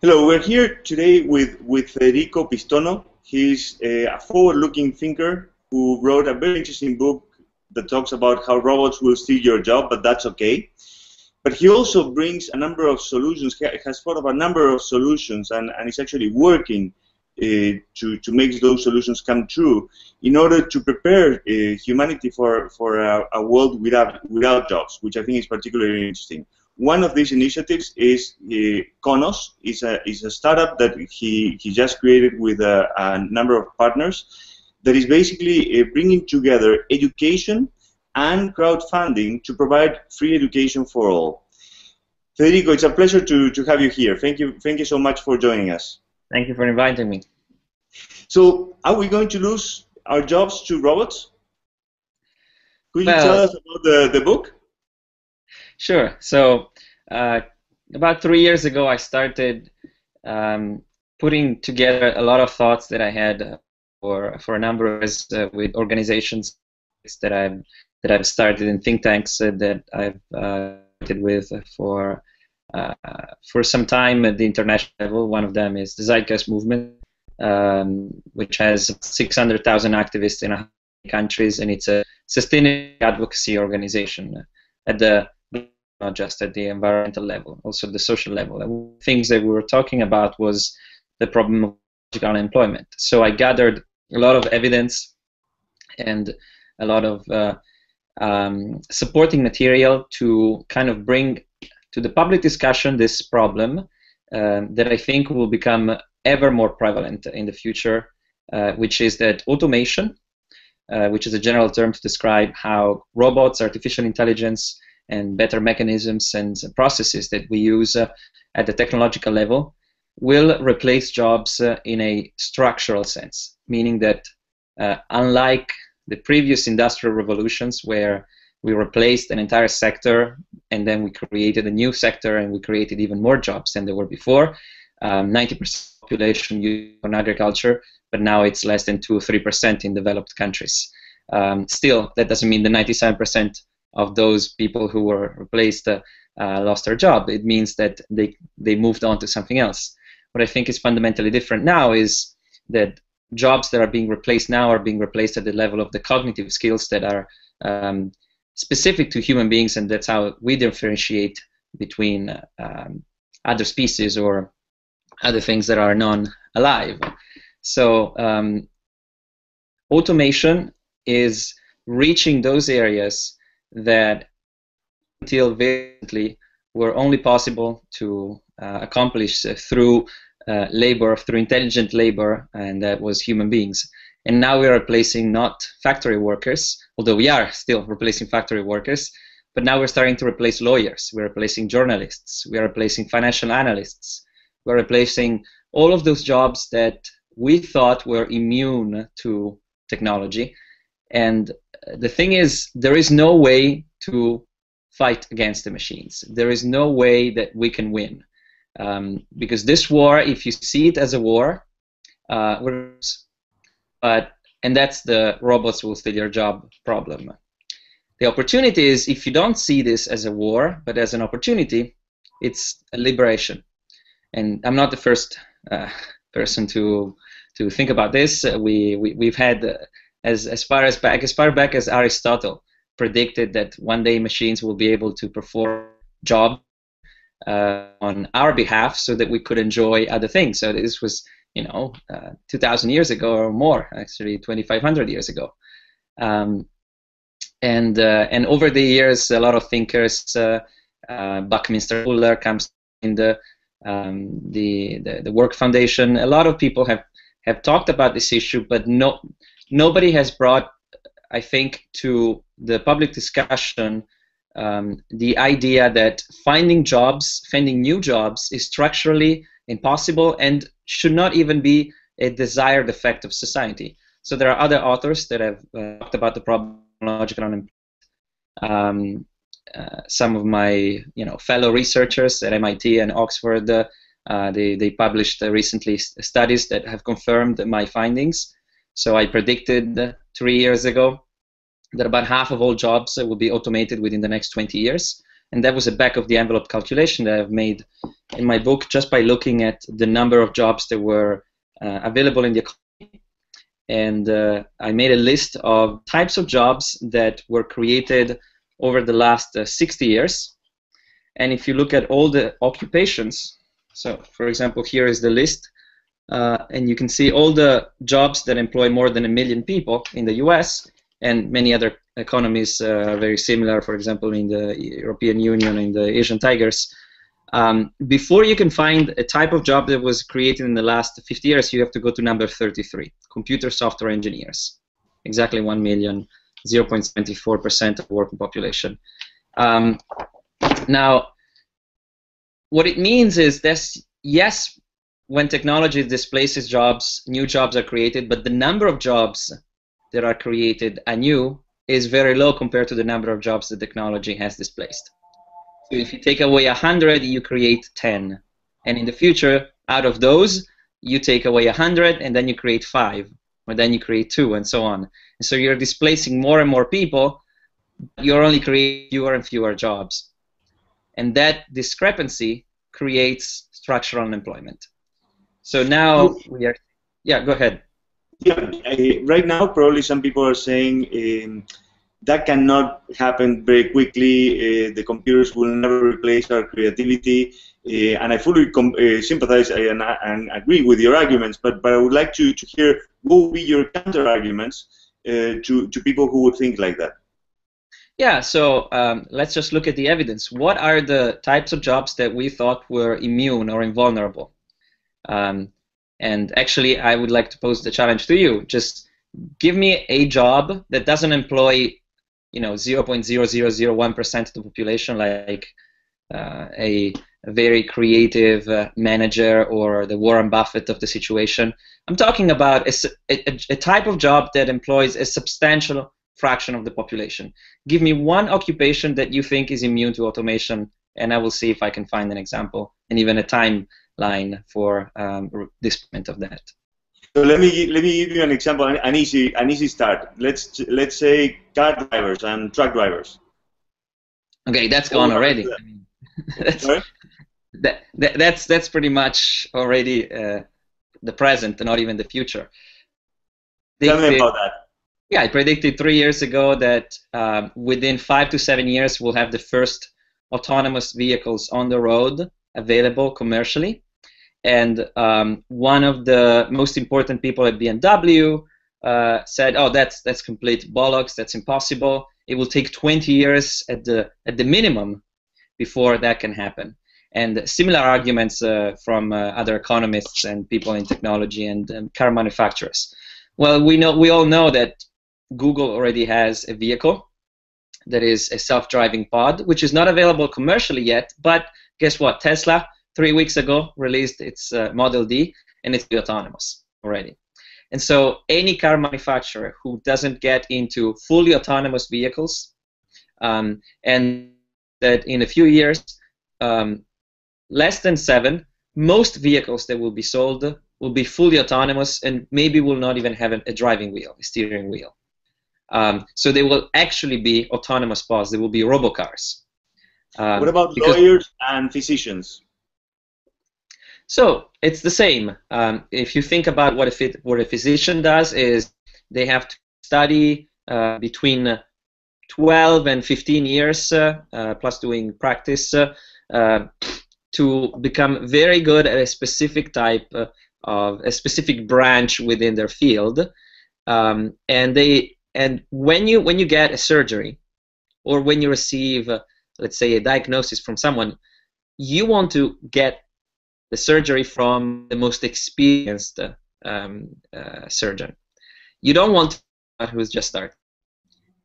Hello, we're here today with Federico Pistono. He's a forward-looking thinker who wrote a very interesting book that talks about how robots will steal your job, but that's okay. But he also brings a number of solutions, he has thought of a number of solutions, and is actually working to make those solutions come true in order to prepare humanity for a world without jobs, which I think is particularly interesting. One of these initiatives is Konoz. Is a startup that he just created with a number of partners that is basically bringing together education and crowdfunding to provide free education for all. Federico, it's a pleasure to have you here. Thank you so much for joining us. Thank you for inviting me. So, are we going to lose our jobs to robots? Could you tell us about the book? Sure. So, about 3 years ago, I started putting together a lot of thoughts that I had for a number of years with organizations that I've started in think tanks that I've started with for some time at the international level. One of them is the Zeitgeist Movement, which has 600,000 activists in 100 countries, and it's a sustainable advocacy organization at the not just at the environmental level, also the social level. And things that we were talking about was the problem of unemployment. So I gathered a lot of evidence and a lot of supporting material to kind of bring to the public discussion this problem that I think will become ever more prevalent in the future, which is that automation, which is a general term to describe how robots, artificial intelligence, and better mechanisms and processes that we use at the technological level will replace jobs in a structural sense, meaning that unlike the previous industrial revolutions where we replaced an entire sector and then we created a new sector and we created even more jobs than there were before, 90% of the population used on agriculture, but now it's less than 2 or 3% in developed countries. Still, that doesn't mean the 97% of those people who were replaced lost their job. It means that they moved on to something else. What I think is fundamentally different now is that jobs that are being replaced now are being replaced at the level of the cognitive skills that are specific to human beings, and that's how we differentiate between other species or other things that are non-alive. So automation is reaching those areas that until recently were only possible to accomplish through labor, through intelligent labor, and that was human beings. And now we are replacing not factory workers, although we are still replacing factory workers, but now we're starting to replace lawyers, we're replacing journalists, we are replacing financial analysts, we're replacing all of those jobs that we thought were immune to technology. And the thing is, there is no way to fight against the machines. There is no way that we can win. Because this war, if you see it as a war, and that's the robots will steal your job problem. The opportunity is, if you don't see this as a war, but as an opportunity, it's a liberation. And I'm not the first person to think about this. We've had as far back as Aristotle predicted that one day machines will be able to perform jobs on our behalf so that we could enjoy other things. So this was, 2,000 years ago or more, actually 2,500 years ago. And over the years, a lot of thinkers, Buckminster Fuller comes in the Work Foundation. A lot of people have talked about this issue, but nobody has brought, I think, to the public discussion the idea that finding new jobs is structurally impossible and should not even be a desired effect of society. So there are other authors that have talked about the problem of logical unemployment. Some of my fellow researchers at MIT and Oxford, they published recently studies that have confirmed my findings. So I predicted 3 years ago that about half of all jobs will be automated within the next 20 years. and that was a back-of-the-envelope calculation that I've made in my book just by looking at the number of jobs that were available in the economy. And I made a list of types of jobs that were created over the last 60 years. And if you look at all the occupations, so for example, here is the list, and you can see all the jobs that employ more than 1 million people in the US, and many other economies are very similar, for example, in the European Union, in the Asian tigers. Before you can find a type of job that was created in the last 50 years, you have to go to number 33, computer software engineers. Exactly 1 million, 0.74% of the working population. Now, what it means is this, yes, when technology displaces jobs, new jobs are created, but the number of jobs that are created anew is very low compared to the number of jobs that technology has displaced. So if you take away 100, you create 10. And in the future, out of those, you take away 100, and then you create 5, or then you create 2, and so on. And so you're displacing more and more people, but you're only creating fewer and fewer jobs. And that discrepancy creates structural unemployment. So now we are... Yeah, go ahead. Yeah, right now, probably some people are saying that cannot happen very quickly. The computers will never replace our creativity, and I fully sympathize and agree with your arguments. But I would like to hear what would be your counter arguments to people who would think like that. Yeah, so let's just look at the evidence. What are the types of jobs that we thought were immune or invulnerable? And actually, I would like to pose the challenge to you. Just give me a job that doesn't employ, 0.0001% of the population, like a very creative manager or the Warren Buffett of the situation. I'm talking about a type of job that employs a substantial fraction of the population. Give me one occupation that you think is immune to automation, and I will see if I can find an example and even a timeline for deployment of that. So let me give you an example, an easy start. Let's say car drivers and truck drivers. Okay, that's gone already. That's pretty much already the present, not even the future. Tell me about that. Yeah, I predicted 3 years ago that within 5 to 7 years we'll have the first autonomous vehicles on the road available commercially. And one of the most important people at BMW said, "Oh, that's complete bollocks. That's impossible. It will take 20 years at the minimum before that can happen." And similar arguments from other economists and people in technology and car manufacturers. Well, we all know that Google already has a vehicle that is a self-driving pod, which is not available commercially yet, but guess what? Tesla, 3 weeks ago, released its Model D, and it's autonomous already. And so any car manufacturer who doesn't get into fully autonomous vehicles, and that in a few years, less than 7, most vehicles that will be sold will be fully autonomous and maybe will not even have a driving wheel, a steering wheel. So they will actually be autonomous pods. They will be robocars. What about lawyers and physicians? So it's the same. If you think about what a physician does, is they have to study between 12 and 15 years, plus doing practice, to become very good at a specific type of a specific branch within their field, and when you get a surgery, or when you receive, let's say, a diagnosis from someone, you want to get the surgery from the most experienced surgeon. You don't want one who's just started.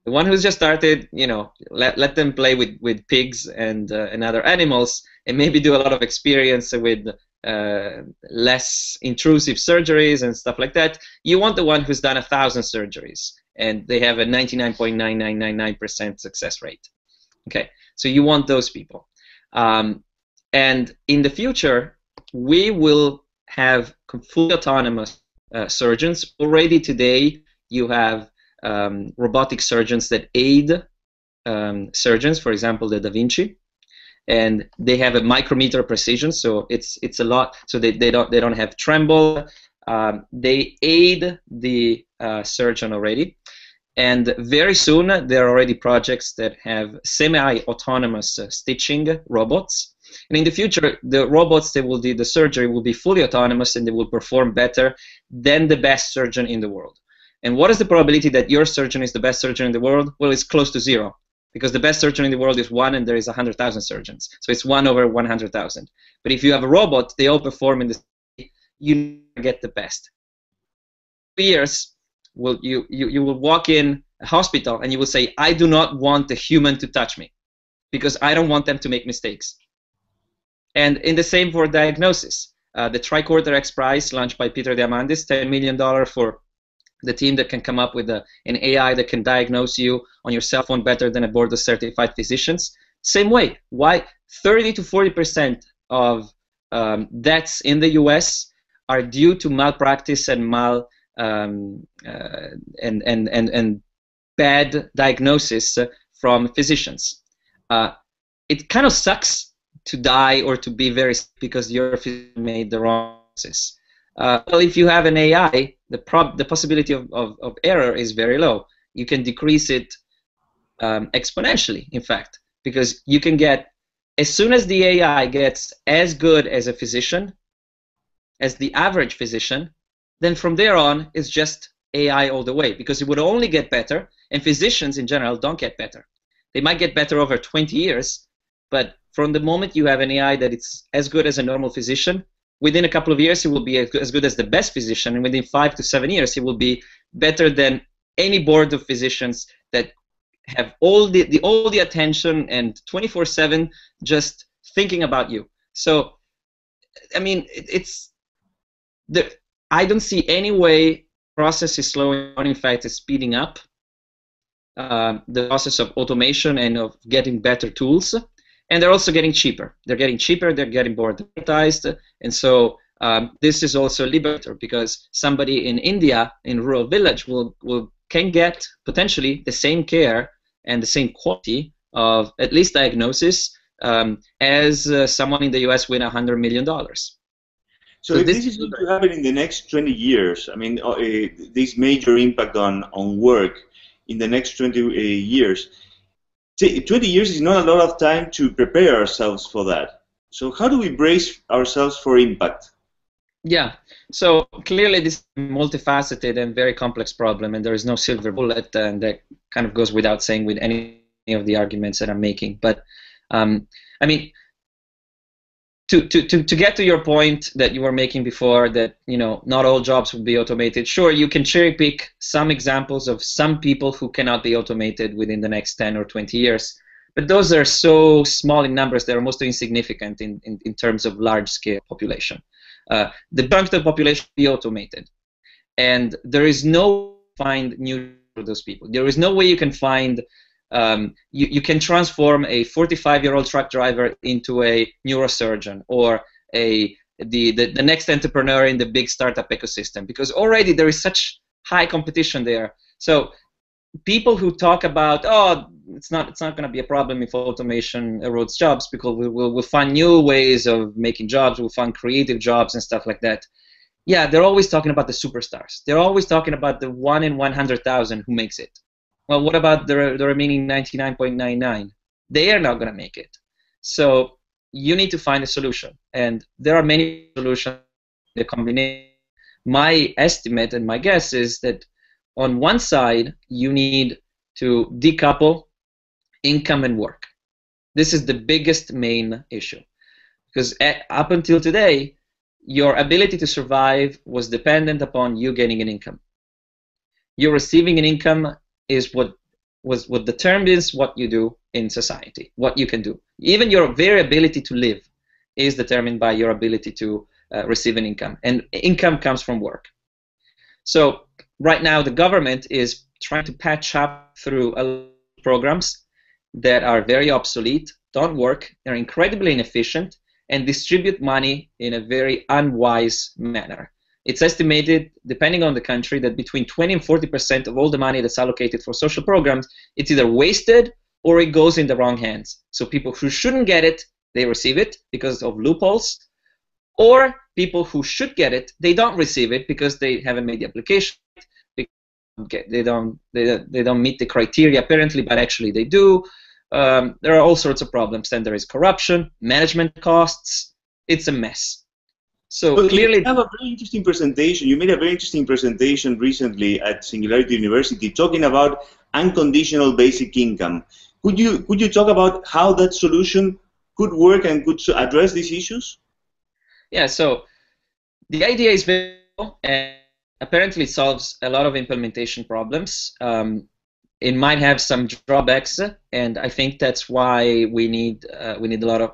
The one who's just started, let them play with pigs and other animals, and maybe do a lot of experience with less intrusive surgeries and stuff like that. You want the one who's done 1,000 surgeries and they have a 99.9999% success rate. Okay, so you want those people. And in the future, we will have fully autonomous surgeons. Already today, you have robotic surgeons that aid surgeons, for example, the Da Vinci. and they have a micrometer precision, so it's a lot. So they don't have tremble. They aid the surgeon already, and very soon there are already projects that have semi-autonomous stitching robots. And in the future, the robots that will do the surgery will be fully autonomous, and they will perform better than the best surgeon in the world. And what is the probability that your surgeon is the best surgeon in the world? Well, it's close to 0, because the best surgeon in the world is 1, and there is 100,000 surgeons. So it's 1 over 100,000. But if you have a robot, they all perform in the same, you get the best. 2 years, you will walk in a hospital and you will say, I do not want a human to touch me, because I don't want them to make mistakes. And in the same for diagnosis. The Tricorder X Prize, launched by Peter Diamandis, $10 million for the team that can come up with an AI that can diagnose you on your cell phone better than a board of certified physicians. Same way. Why 30 to 40% of deaths in the U.S. are due to malpractice and bad diagnosis from physicians. It kind of sucks to die or to be very sick because your physician made the wrong diagnosis. Well, if you have an AI, the possibility of error is very low. You can decrease it exponentially, in fact, because you can get, as soon as the AI gets as good as a physician, as the average physician, then from there on, it's just AI all the way, because it would only get better, and physicians in general don't get better. They might get better over 20 years, but from the moment you have an AI that it's as good as a normal physician, within a couple of years, it will be as good as the best physician, and within 5 to 7 years, it will be better than any board of physicians that have all the attention and 24/7 just thinking about you. So, I mean, I don't see any way process is slowing down. In fact, it's speeding up the process of automation and of getting better tools. And they're also getting cheaper. They're getting cheaper, they're getting more advertised, and so this is also a liberator, because somebody in India, in a rural village, can get potentially the same care and the same quality of at least diagnosis as someone in the US with $100 million. So if this is going to happen in the next 20 years, I mean, this major impact on work in the next 20 years, 20 years is not a lot of time to prepare ourselves for that. So how do we brace ourselves for impact? Yeah, so clearly this is a multifaceted and very complex problem, and there is no silver bullet, and that kind of goes without saying with any of the arguments that I'm making. But I mean, to get to your point that you were making before, that not all jobs will be automated. Sure, you can cherry pick some examples of some people who cannot be automated within the next 10 or 20 years, but those are so small in numbers, they're mostly insignificant in terms of large-scale population. The chunk of the population will be automated, and there is no way to find new for those people. There is no way you can find you can transform a 45-year-old truck driver into a neurosurgeon or the next entrepreneur in the big startup ecosystem, because already there is such high competition there. So people who talk about, oh, it's not going to be a problem if automation erodes jobs, because we'll find new ways of making jobs, we'll find creative jobs and stuff like that. Yeah, they're always talking about the superstars. They're always talking about the 1 in 100,000 who makes it. Well, what about the remaining 99.99? They are not going to make it. So you need to find a solution, and there are many solutions. The combination. My estimate and my guess is that on one side you need to decouple income and work. This is the biggest main issue, because up until today, your ability to survive was dependent upon you getting an income. You're receiving an income is what determines what you do in society, what you can do. Even your very ability to live is determined by your ability to receive an income, and income comes from work. So right now the government is trying to patch up through programs that are very obsolete, don't work, they're incredibly inefficient, and distribute money in a very unwise manner. It's estimated, depending on the country, that between 20 and 40% of all the money that's allocated for social programs, it's either wasted or it goes in the wrong hands. So people who shouldn't get it they receive it because of loopholes, or people who should get it, they don't receive it because they haven't made the application, they don't meet the criteria apparently, but actually they do. There are all sorts of problems. Then there is corruption, management costs. It's a mess. So clearly, you have a very interesting presentation. You made a very interesting presentation recently at Singularity University talking about unconditional basic income. Could you talk about how that solution could work and could address these issues? Yeah. So the idea is very simple, and apparently it solves a lot of implementation problems. It might have some drawbacks, and I think that's why we need a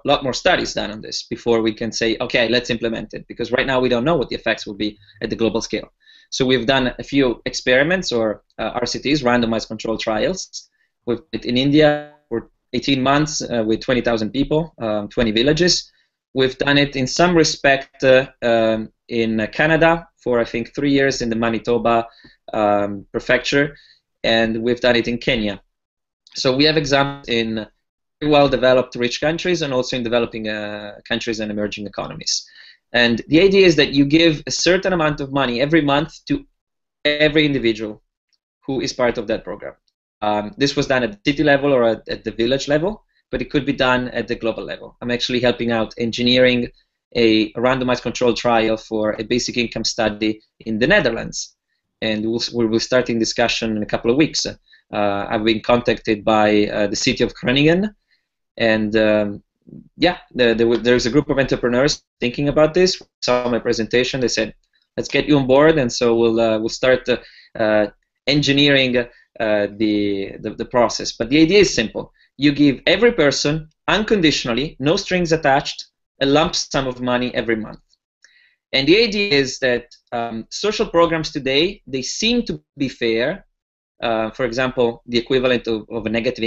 lot more studies done on this before we can say, okay, let's implement it. Because right now we don't know what the effects will be at the global scale. So we've done a few experiments, or RCTs, randomized controlled trials. We've did it in India for 18 months with 20,000 people, 20 villages. We've done it in some respect in Canada for I think 3 years in the Manitoba prefecture, and we've done it in Kenya. So we have examples in very well-developed rich countries and also in developing countries and emerging economies. And the idea is that you give a certain amount of money every month to every individual who is part of that program. This was done at the city level or at the village level, but it could be done at the global level. I'm actually helping out engineering a randomized controlled trial for a basic income study in the Netherlands. And we will start in discussion in a couple of weeks. I've been contacted by the city of Groningen, and there's a group of entrepreneurs thinking about this. Saw my presentation. They said, "Let's get you on board," and so we'll start engineering the process. But the idea is simple: you give every person unconditionally, no strings attached, a lump sum of money every month. And the idea is that social programs today, they seem to be fair. For example, the equivalent of a negative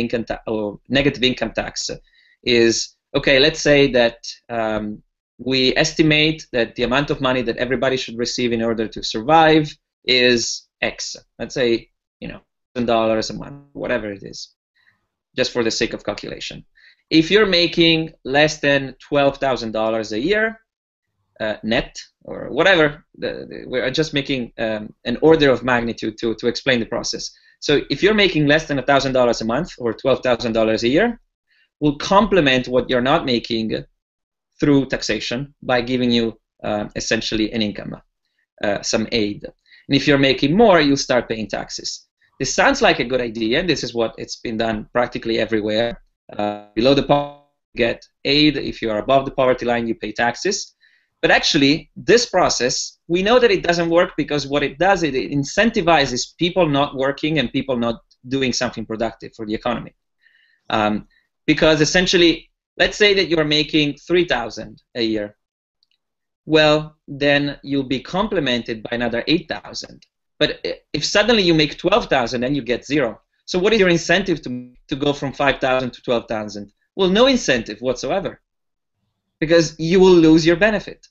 income tax is, okay, let's say that we estimate that the amount of money that everybody should receive in order to survive is X. Let's say, $1,000 a month, whatever it is, just for the sake of calculation. If you're making less than $12,000 a year, net or whatever, we're just making an order of magnitude to explain the process. So if you're making less than $1,000 a month or $12,000 a year, we'll complement what you're not making through taxation by giving you essentially an income, some aid. And if you're making more, you'll start paying taxes. This sounds like a good idea, and this is what it's been done practically everywhere. Below the poverty, you get aid. If you are above the poverty line, you pay taxes. But actually, this process, we know that it doesn't work because what it does, it incentivizes people not working and people not doing something productive for the economy. Because essentially, let's say that you're making $3,000 a year. Well, then you'll be complemented by another $8,000. But if suddenly you make $12,000, then you get zero. So what is your incentive to go from $5,000 to $12,000? Well, no incentive whatsoever, because you will lose your benefit.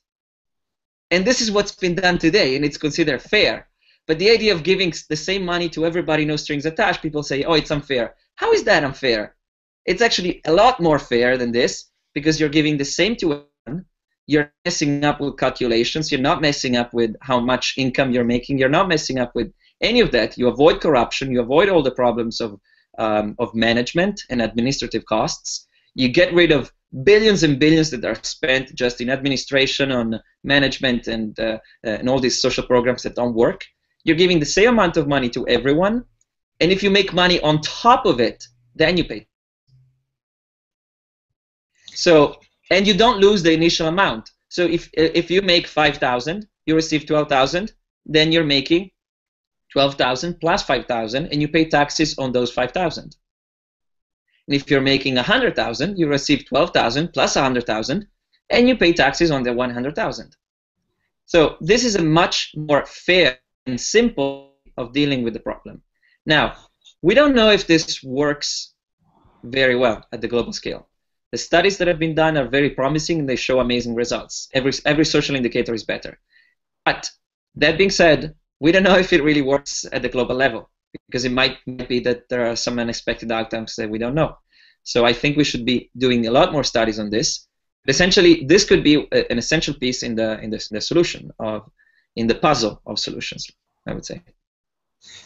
And this is what's been done today, and it's considered fair. But the idea of giving the same money to everybody, no strings attached, people say, oh, it's unfair. How is that unfair? It's actually a lot more fair than this, because you're giving the same to everyone. You're messing up with calculations. You're not messing up with how much income you're making. You're not messing up with any of that. You avoid corruption. You avoid all the problems of management and administrative costs. You get rid of billions and billions that are spent just in administration, on management, and all these social programs that don't work. You're giving the same amount of money to everyone, and if you make money on top of it, then you pay. So, and you don't lose the initial amount. So if you make 5,000, you receive 12,000, then you're making 12,000 plus 5,000, and you pay taxes on those 5,000. And if you're making 100,000, you receive 12,000 plus 100,000, and you pay taxes on the 100,000. So this is a much more fair and simple of dealing with the problem. Now, we don't know if this works very well at the global scale. The studies that have been done are very promising, and they show amazing results. Every social indicator is better. But that being said, we don't know if it really works at the global level, because it might be that there are some unexpected outcomes that we don't know. So I think we should be doing a lot more studies on this. Essentially, this could be an essential piece in the solution in the puzzle of solutions, I would say.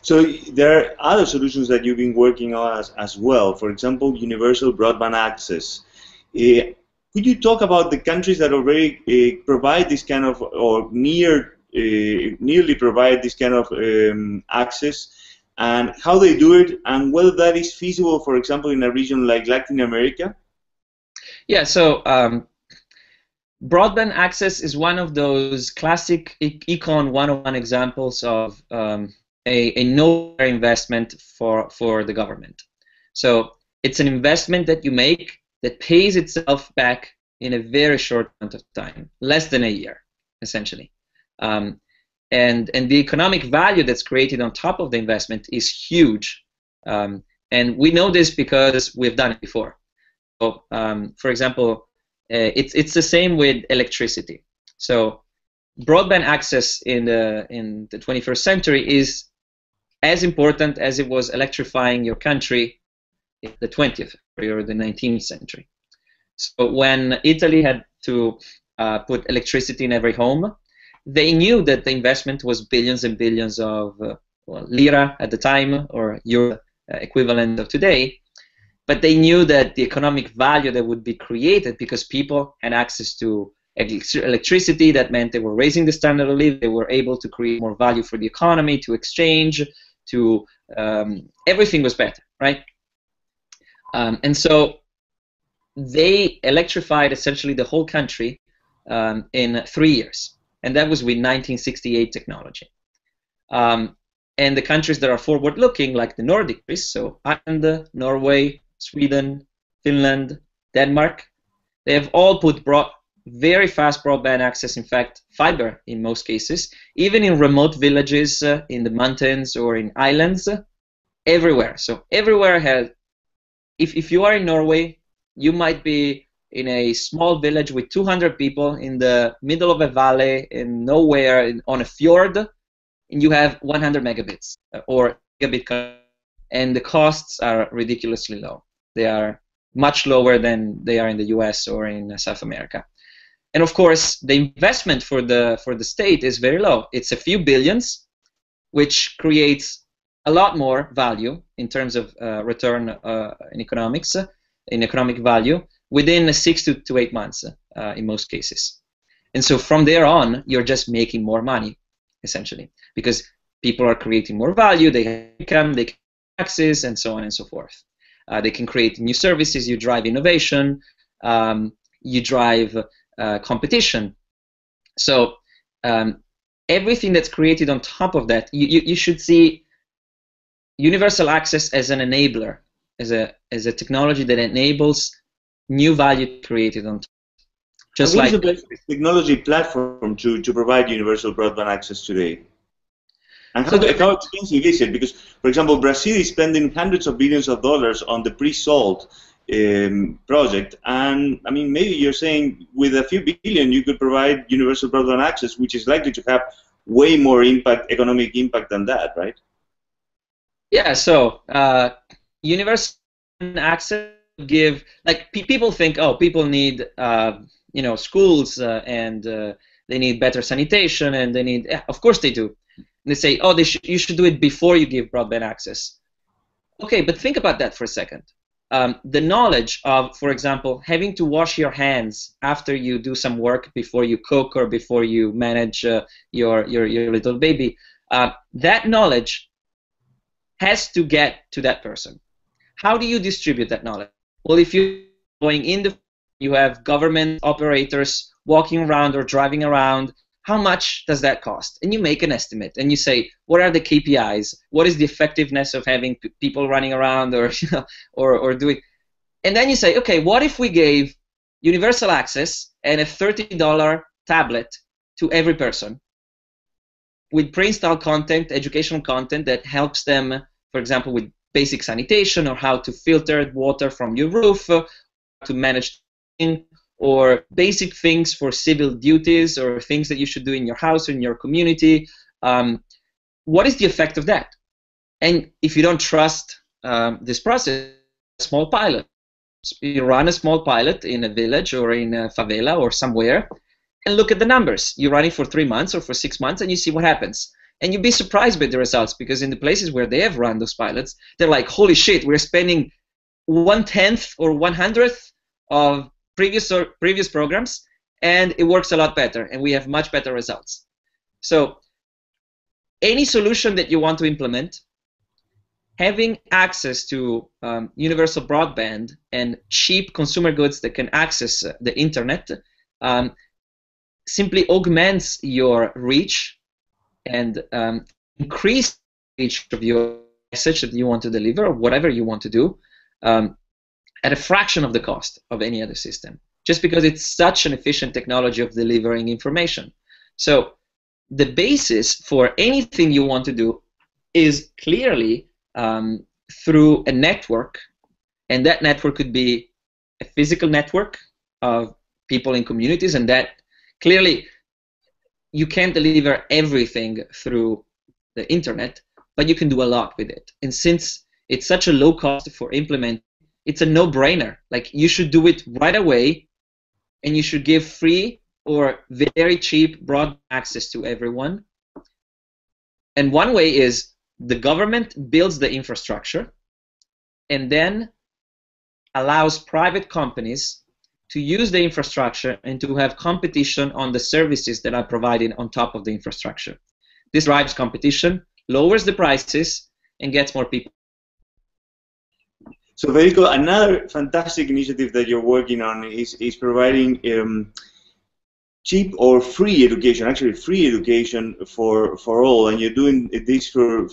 So there are other solutions that you've been working on as well. For example, universal broadband access. Could you talk about the countries that already provide this kind of, or nearly provide this kind of access, and how they do it, and whether that is feasible, for example, in a region like Latin America? Yeah, so broadband access is one of those classic Econ 101 examples of a no investment for the government. So it's an investment that you make that pays itself back in a very short amount of time, less than a year, essentially. And the economic value that's created on top of the investment is huge. And we know this because we've done it before. So, for example, it's the same with electricity. So broadband access in the 21st century is as important as it was electrifying your country in the 20th or the 19th century. So when Italy had to put electricity in every home, they knew that the investment was billions and billions of lira at the time, or euro equivalent of today, but they knew that the economic value that would be created because people had access to electricity, that meant they were raising the standard of living, they were able to create more value for the economy, to exchange, to everything was better, right? And so they electrified essentially the whole country in 3 years. And that was with 1968 technology. And the countries that are forward-looking, like the Nordic countries, so Ireland, Norway, Sweden, Finland, Denmark, they have all put very fast broadband access, in fact, fiber in most cases, even in remote villages in the mountains or in islands, everywhere. So everywhere has, if you are in Norway, you might be in a small village with 200 people in the middle of a valley in nowhere on a fjord, and you have 100 megabits or gigabit, and the costs are ridiculously low. They are much lower than they are in the US or in South America. And of course, the investment for the state is very low. It's a few billions, which creates a lot more value in terms of return in economics, in economic value, within 6 to 8 months in most cases. And so from there on, you're just making more money, essentially, because people are creating more value, they have income, they can taxes, and so on and so forth. They can create new services, you drive innovation, you drive competition. So everything that's created on top of that, you should see universal access as an enabler, as a technology that enables new value created on top. Just what like is the best technology platform to provide universal broadband access today? And how expensive is it? Because, for example, Brazil is spending hundreds of billions of dollars on the pre-sold project, and I mean, maybe you're saying with a few billion you could provide universal broadband access, which is likely to have way more impact, economic impact than that, right? Yeah. So universal access give, like, people think, oh, people need schools and they need better sanitation, and they need, yeah, of course they do. And they say, oh, you should do it before you give broadband access. Okay, but think about that for a second. The knowledge of, for example, having to wash your hands after you do some work, before you cook or before you manage your little baby, that knowledge has to get to that person. How do you distribute that knowledge? Well, if you're going you have government operators walking around or driving around, how much does that cost? And you make an estimate, and you say, what are the KPIs? What is the effectiveness of having people running around or or doing? And then you say, okay, what if we gave universal access and a $30 tablet to every person with pre-installed content, educational content that helps them, for example, with basic sanitation, or how to filter water from your roof, to manage, or basic things for civil duties, or things that you should do in your house or in your community. What is the effect of that? And if you don't trust this process, small pilot. You run a small pilot in a village or in a favela or somewhere, and look at the numbers. You run it for 3 months or for 6 months, and you see what happens. And you'd be surprised by the results, because in the places where they have run those pilots, they're like, holy shit, we're spending 1/10 or 100th of previous programs, and it works a lot better, and we have much better results. So any solution that you want to implement, having access to universal broadband and cheap consumer goods that can access the internet simply augments your reach and increase the reach of your message that you want to deliver or whatever you want to do at a fraction of the cost of any other system, just because it's such an efficient technology of delivering information. So the basis for anything you want to do is clearly through a network, and that network could be a physical network of people in communities, and that clearly you can't deliver everything through the internet, but you can do a lot with it. And since it's such a low cost for implementing, it's a no-brainer. Like, you should do it right away, and you should give free or very cheap broadband access to everyone. And one way is the government builds the infrastructure and then allows private companies to use the infrastructure and to have competition on the services that are provided on top of the infrastructure. This drives competition, lowers the prices, and gets more people. So Federico, another fantastic initiative that you're working on is providing cheap or free education, actually free education for all, and you're doing this for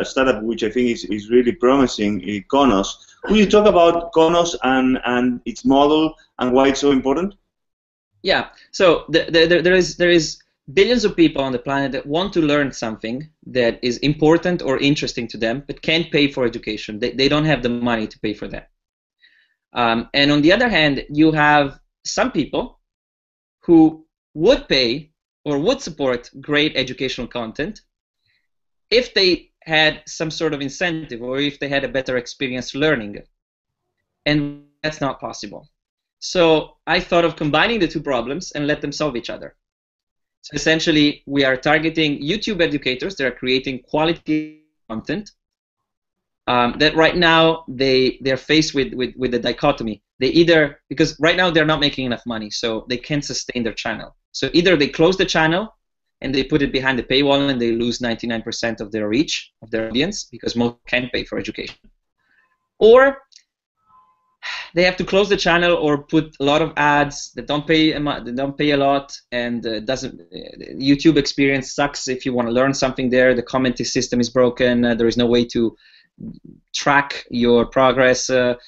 a startup which I think is really promising, Konoz. Will you talk about Konoz and its model and why it's so important? Yeah, so there is billions of people on the planet that want to learn something that is important or interesting to them, but can't pay for education. They don't have the money to pay for that. And on the other hand, you have some people who would pay or would support great educational content if they had some sort of incentive or if they had a better experience learning. And that's not possible. So I thought of combining the two problems and let them solve each other. So essentially, we are targeting YouTube educators that are creating quality content that right now they're faced with the dichotomy. They either, because right now they're not making enough money, so they can't sustain their channel. So either they close the channel and they put it behind the paywall and they lose 99% of their reach, of their audience, because most can't pay for education. Or they have to close the channel or put a lot of ads that don't pay a lot, and YouTube experience sucks if you want to learn something there. The commenting system is broken. There is no way to track your progress. There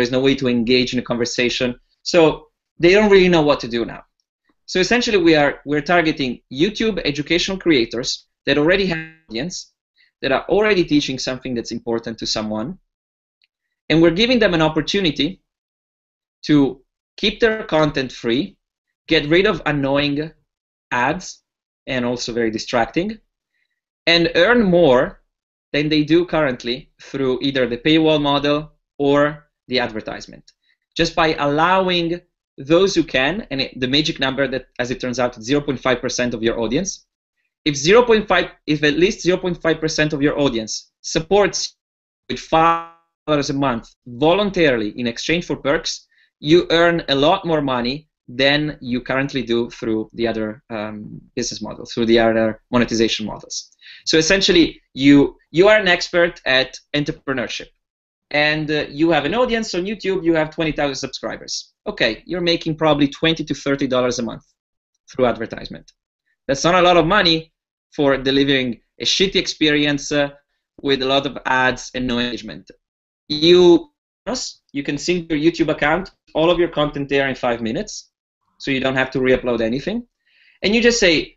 is no way to engage in a conversation. So they don't really know what to do now. So essentially, we're targeting YouTube educational creators that already have an audience, that are already teaching something that's important to someone, and we're giving them an opportunity to keep their content free, get rid of annoying ads and also very distracting, and earn more than they do currently through either the paywall model or the advertisement, just by allowing those who can, and the magic number that, as it turns out, 0.5% of your audience. If at least 0.5% of your audience supports with $5 a month voluntarily in exchange for perks, you earn a lot more money than you currently do through the other business models, through the other monetization models. So essentially, you are an expert at entrepreneurship, and you have an audience on YouTube. You have 20,000 subscribers. Okay, you're making probably $20 to $30 a month through advertisement. That's not a lot of money for delivering a shitty experience with a lot of ads and no engagement. You can sync your YouTube account, all of your content there in 5 minutes, so you don't have to re-upload anything. And you just say,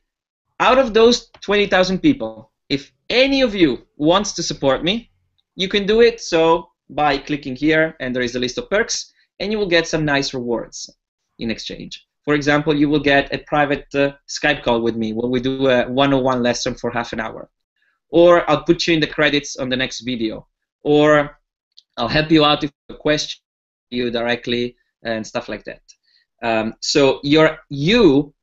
out of those 20,000 people, if any of you wants to support me, you can do it so by clicking here, and there is a list of perks, and you will get some nice rewards in exchange. For example, you will get a private Skype call with me where we do a 101 lesson for half an hour. Or I'll put you in the credits on the next video. Or I'll help you out with a question you directly and stuff like that. So you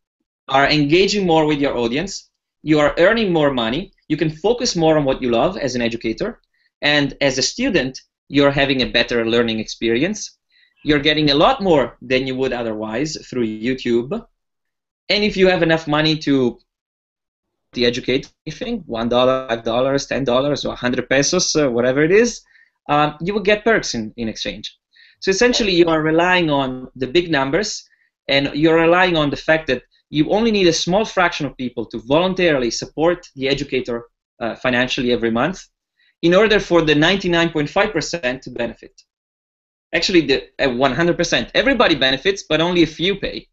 are engaging more with your audience. You are earning more money. You can focus more on what you love as an educator, and as a student, you're having a better learning experience. You're getting a lot more than you would otherwise through YouTube. And if you have enough money to educate anything, $1, $5, $10, or 100 pesos, whatever it is, you will get perks in exchange. So essentially, you are relying on the big numbers, and you're relying on the fact that you only need a small fraction of people to voluntarily support the educator financially every month in order for the 99.5% to benefit. Actually, the 100%. Everybody benefits, but only a few pay.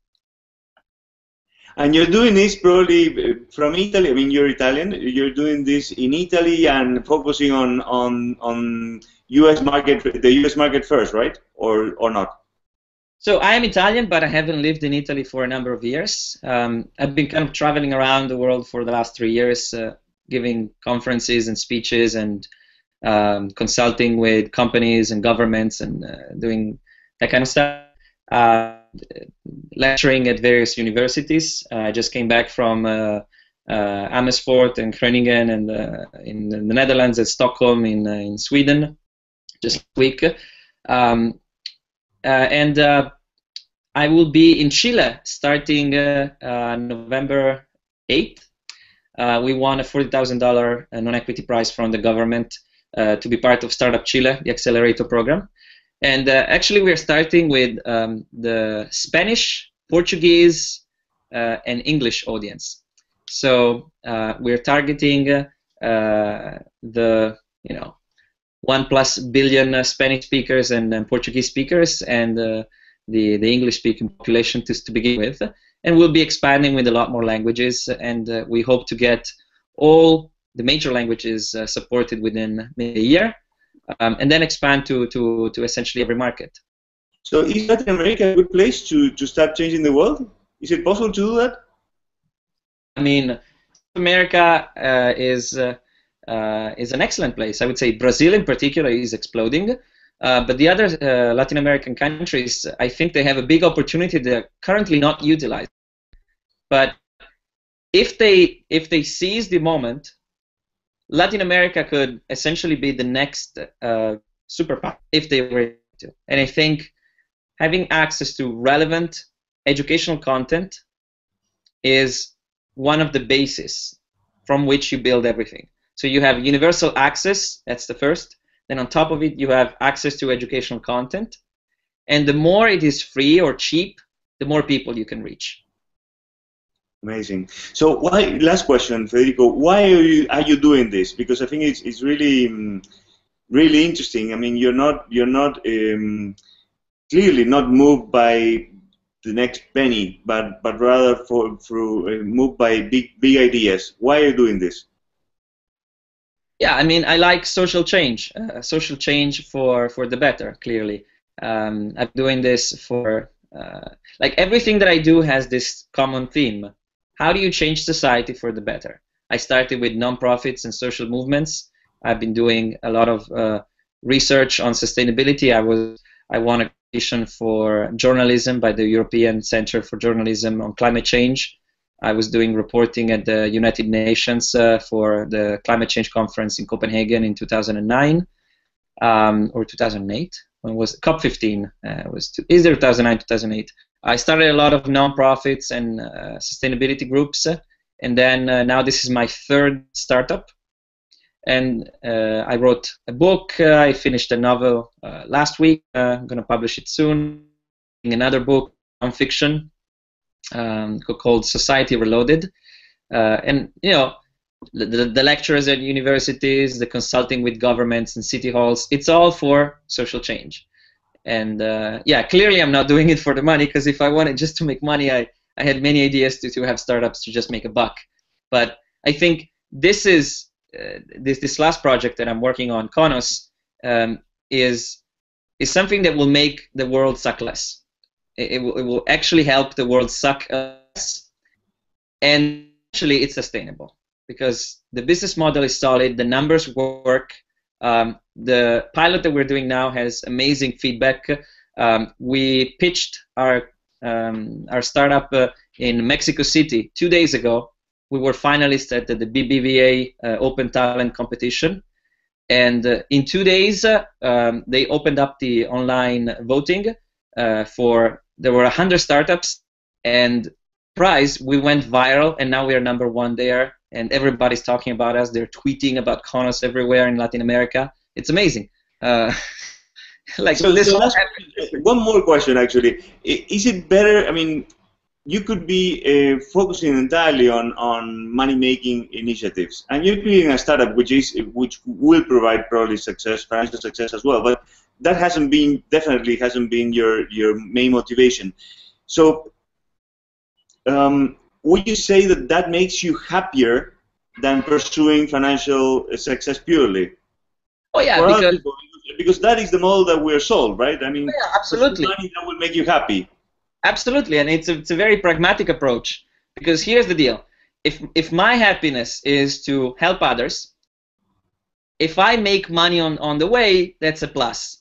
And you're doing this probably from Italy. I mean, you're Italian. You're doing this in Italy and focusing on U.S. market, the U.S. market first, right? Or not? So I am Italian, but I haven't lived in Italy for a number of years. I've been kind of traveling around the world for the last 3 years, giving conferences and speeches and consulting with companies and governments and doing that kind of stuff. Lecturing at various universities. I just came back from Amersfoort and Groningen and in the Netherlands, at Stockholm in Sweden, just a week. And I will be in Chile starting November 8th. We won a $40,000 non-equity prize from the government to be part of Startup Chile, the accelerator program. And actually, we're starting with the Spanish, Portuguese, and English audience. So we're targeting the 1+ billion Spanish speakers and Portuguese speakers, and the English-speaking population to begin with. And we'll be expanding with a lot more languages, and we hope to get all the major languages supported within maybe a year. And then expand to essentially every market. So is Latin America a good place to start changing the world? Is it possible to do that? I mean, America is an excellent place. I would say Brazil in particular is exploding. But the other Latin American countries, I think they have a big opportunity they're currently not utilized. But if they seize the moment, Latin America could essentially be the next superpower if they were to. And I think having access to relevant educational content is one of the bases from which you build everything. So you have universal access, that's the first. Then on top of it, you have access to educational content. And the more it is free or cheap, the more people you can reach. Amazing. So, why? Last question, Federico. Why are you doing this? Because I think it's really really interesting. I mean, you're not clearly not moved by the next penny, but rather moved by big ideas. Why are you doing this? Yeah, I mean, I like social change for the better. Clearly, I'm doing this for like everything that I do has this common theme. How do you change society for the better? I started with nonprofits and social movements. I've been doing a lot of research on sustainability. I won a competition for journalism by the European Center for Journalism on climate change. I was doing reporting at the United Nations for the climate change conference in Copenhagen in 2009 or 2008. When was it? COP15? Was either 2009, 2008. I started a lot of nonprofits and sustainability groups, and then now this is my third startup. And I wrote a book. I finished a novel last week. I'm going to publish it soon. Another book, nonfiction, called Society Reloaded. And the lectures at universities, the consulting with governments and city halls, it's all for social change. And yeah, clearly I'm not doing it for the money, because if I wanted just to make money, I had many ideas to have startups to just make a buck. But I think this is this last project that I'm working on, Konoz, is something that will make the world suck less. It will actually help the world suck less, and actually it's sustainable because the business model is solid, the numbers work. The pilot that we're doing now has amazing feedback. We pitched our startup in Mexico City 2 days ago. We were finalists at the BBVA Open Talent Competition. And in 2 days, they opened up the online voting there were 100 startups, and prize, we went viral, and now we are #1 there, and everybody's talking about us. They're tweeting about Konoz everywhere in Latin America. It's amazing. Like so this. One more question, actually. Is it better? I mean, you could be focusing entirely on money-making initiatives, and you're creating a startup which will provide probably success, financial success as well. But that definitely hasn't been your main motivation. So, would you say that makes you happier than pursuing financial success purely? Oh yeah, because that is the model that we're sold, right? I mean, yeah, absolutely. Money that will make you happy. Absolutely, and it's a very pragmatic approach, because here's the deal. If my happiness is to help others, if I make money on the way, that's a plus.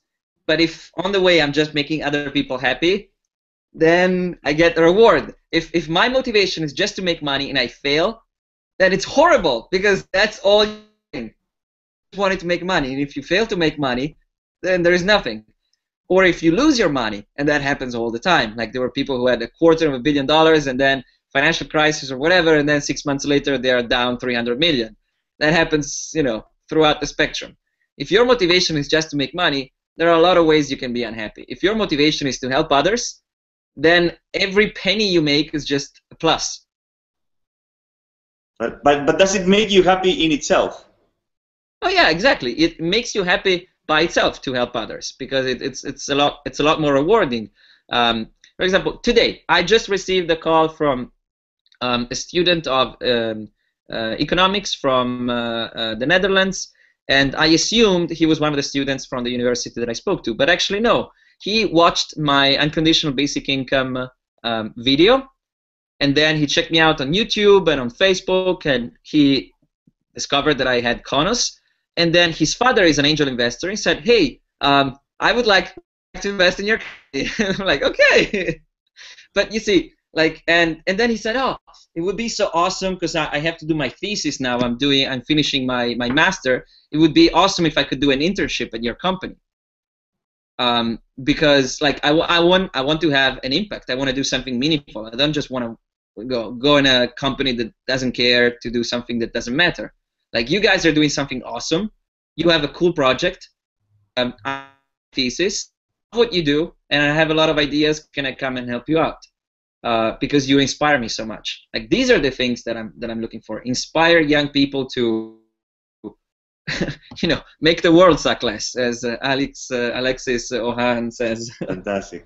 But if on the way I'm just making other people happy, then I get a reward. If my motivation is just to make money and I fail, then it's horrible, because that's all you're doing. You just wanted to make money, and if you fail to make money, then there is nothing. Or if you lose your money, and that happens all the time. Like there were people who had $250 million, and then financial crisis or whatever, and then 6 months later they are down 300 million. That happens, throughout the spectrum. If your motivation is just to make money, there are a lot of ways you can be unhappy. If your motivation is to help others, then every penny you make is just a plus. But does it make you happy in itself? Oh yeah, exactly. It makes you happy by itself to help others, because it's a lot more rewarding. For example, today I just received a call from a student of economics from the Netherlands, and I assumed he was one of the students from the university that I spoke to, but actually no. He watched my unconditional basic income video, and then he checked me out on YouTube and on Facebook, and he discovered that I had Konoz. And then his father is an angel investor. He said, "Hey, I would like to invest in your company." I'm like, "Okay." But you see, and then he said, "Oh, it would be so awesome, because I have to do my thesis now. I'm finishing my master. It would be awesome if I could do an internship at your company." Because I want to have an impact. I want to do something meaningful. I don't just want to go in a company that doesn't care to do something that doesn't matter. Like, you guys are doing something awesome. You have a cool project. I have a thesis. What you do, and I have a lot of ideas. Can I come and help you out? Because you inspire me so much. Like, these are the things that I'm looking for. Inspire young people to, make the world suck less, as Alexis Ohan says. Fantastic.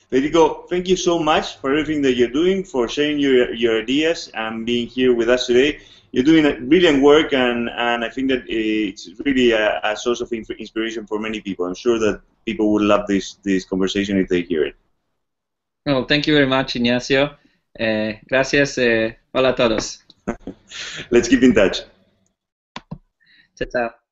Federico, thank you so much for everything that you're doing, for sharing your ideas and being here with us today. You're doing brilliant work, and I think that it's really a source of inspiration for many people. I'm sure that people would love this conversation if they hear it. Oh, thank you very much, Ignacio. Gracias. Hola a todos. Let's keep in touch. Ciao, ciao.